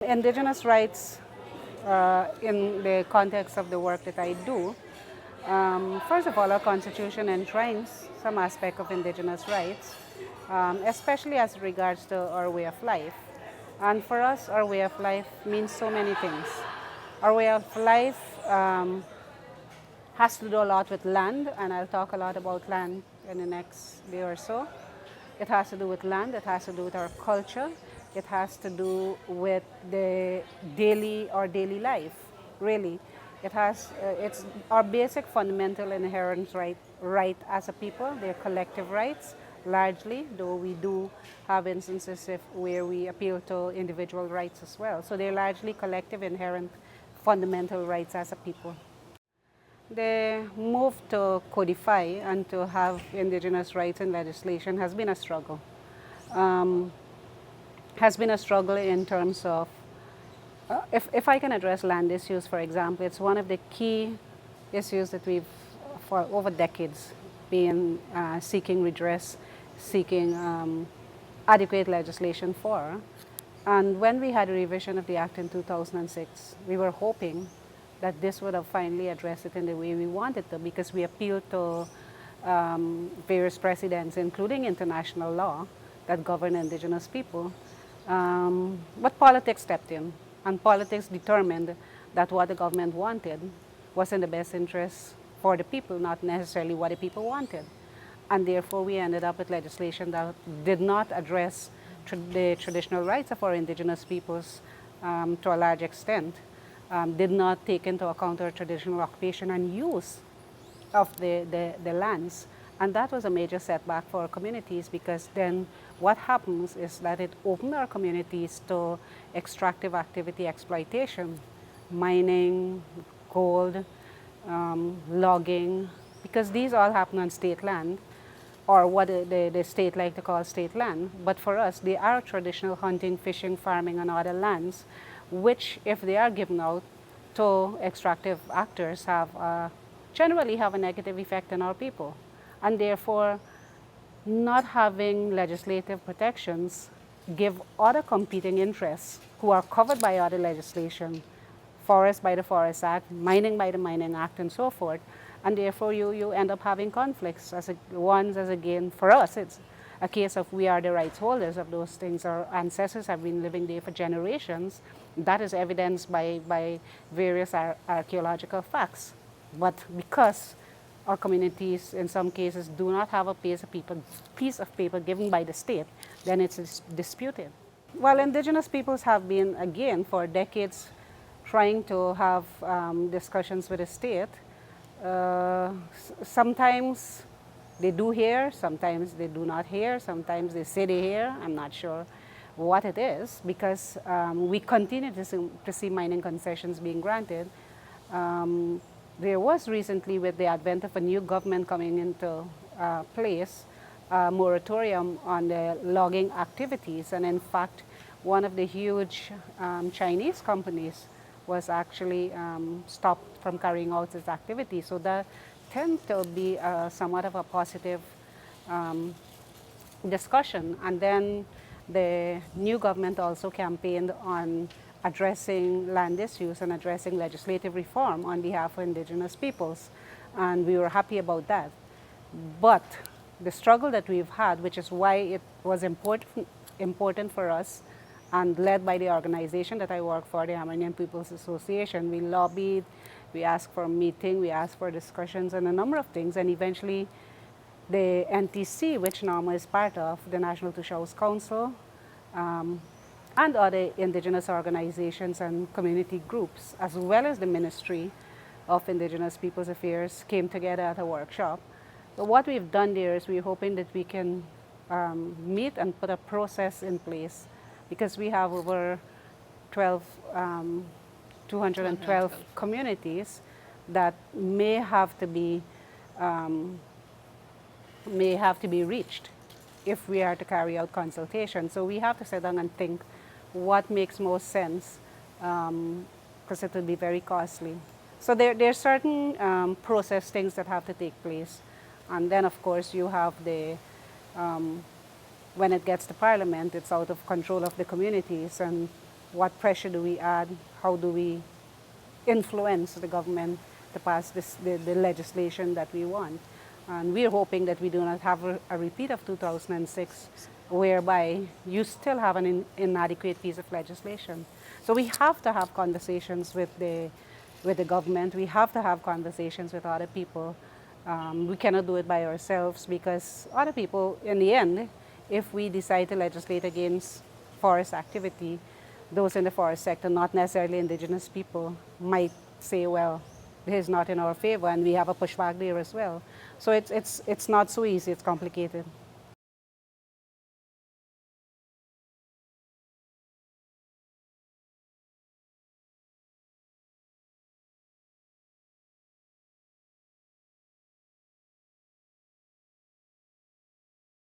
Indigenous rights in the context of the work that I do, first of all, our Constitution enshrines some aspect of Indigenous rights, especially as regards to our way of life. And for us, our way of life means so many things. Our way of life has to do a lot with land, and I'll talk a lot about land in the next day or so. It has to do with land, it has to do with our culture, it has to do with our daily life, really. It's our basic fundamental inherent right as a people. They're collective rights, largely, though we do have instances where we appeal to individual rights as well. So they're largely collective, inherent, fundamental rights as a people. The move to codify and to have indigenous rights in legislation has been a struggle. Has been a struggle in terms of, if I can address land issues, for example, it's one of the key issues that we've, for over decades, been seeking redress, seeking adequate legislation for. And when we had a revision of the Act in 2006, we were hoping that this would have finally addressed it in the way we wanted to, because we appealed to various precedents, including international law, that govern indigenous people. But politics stepped in, and politics determined that what the government wanted was in the best interest for the people, not necessarily what the people wanted. And therefore, we ended up with legislation that did not address the traditional rights of our indigenous peoples to a large extent. Did not take into account our traditional occupation and use of the lands. And that was a major setback for our communities, because then what happens is that it opened our communities to extractive activity exploitation, mining, gold, logging, because these all happen on state land, or what the state like to call state land. But for us, they are traditional hunting, fishing, farming, and other lands, which, if they are given out to extractive actors, generally have a negative effect on our people. And therefore, not having legislative protections give other competing interests who are covered by other legislation, forest by the Forest Act, mining by the Mining Act, and so forth. And therefore, you end up having conflicts. Again, for us, it's a case of we are the rights holders of those things. Our ancestors have been living there for generations. That is evidenced by various archaeological facts. But because our communities, in some cases, do not have a piece of paper given by the state, then it's disputed. Well, indigenous peoples have been, again, for decades, trying to have discussions with the state. Sometimes they do hear, sometimes they do not hear, sometimes they say they hear. I'm not sure what it is, because we continue to see mining concessions being granted. There was recently, with the advent of a new government coming into place, a moratorium on the logging activities. And in fact, one of the huge Chinese companies was actually stopped from carrying out its activities. So that tends to be somewhat of a positive discussion. And then the new government also campaigned on addressing land issues and addressing legislative reform on behalf of indigenous peoples. And we were happy about that. But the struggle that we've had, which is why it was important for us, and led by the organization that I work for, the Amerindian People's Association, we lobbied, we asked for a meeting, we asked for discussions and a number of things, and eventually the NTC, which NORMA is part of, the National Tushaus Council, and other indigenous organizations and community groups, as well as the Ministry of Indigenous Peoples Affairs, came together at a workshop. But what we've done there is we're hoping that we can meet and put a process in place, because we have over 212 communities that may have to be reached if we are to carry out consultation. So we have to sit down and think what makes most sense, because it will be very costly. So there are certain process things that have to take place. And then, of course, you have the, when it gets to Parliament, it's out of control of the communities, and what pressure do we add, how do we influence the government to pass the legislation that we want. And we're hoping that we do not have a repeat of 2006, whereby you still have an inadequate piece of legislation. So we have to have conversations with the government. We have to have conversations with other people. We cannot do it by ourselves because other people, in the end, if we decide to legislate against forest activity, those in the forest sector, not necessarily indigenous people, might say, well, this is not in our favor, and we have a pushback there as well. So it's not so easy, it's complicated.